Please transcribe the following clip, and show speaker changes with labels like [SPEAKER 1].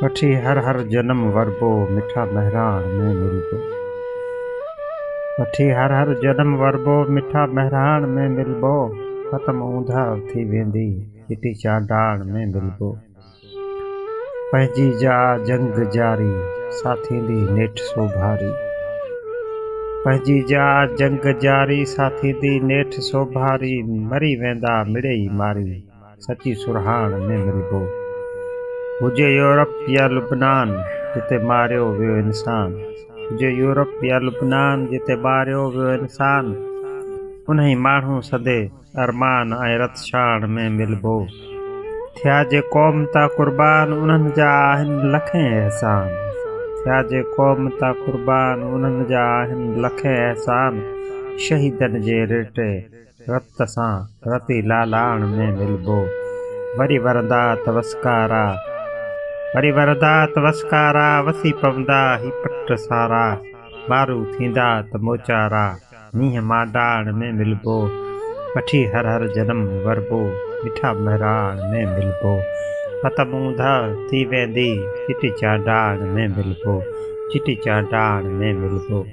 [SPEAKER 1] वठी हर हर जन्म वरबो मिठा बहिराण में मिलबो। वठी हर हर जन्म वरबो मिठा बहिराण में मिलबो। ख़त्म ऊंधा थी वेंदी चिटी चांडाण में मिलबो। पंहिंजी जा जंग जारी साथींदी नेठ सो भारी। पंहिंजी जा जंग जारी साथींदी नेठ सो भारी। मरी वेंदा मिड़ेई मारी सची सुरहाण में मिलबो। हुजे यूरोप या लुबनान जिते मारियो वियो इंसान। हुजे यूरोप या लुबनान जिते मारियो वियो इंसान। उन्हीं माण्हू सदे अरमान ऐं रतशाण में मिलबो। थिया जे क़ौम तां क़ुर्बान उन्हनि जा आहिनि लखें एहसान। थिया जे क़ौम तां क़ुर्बान उन्हनि जा आहिनि लखें एहसान। शहीदनि जे रिटे रत सां रती लालाण में मिलबो। वरी वरंदा तवस्कारा वरी वरंदा तवस्कारा वसी पवंदा ही पट सारा। मारू थींदा त मोचारा मींहं मांडाण में मिलबो। वठी हर हर जन्म वरबो मिठा बहिराण में मिलबो। ख़त्म ऊंधा थी वेंदी चिटी चांडाण में मिलबो। चिटी चांडाण में मिलबो।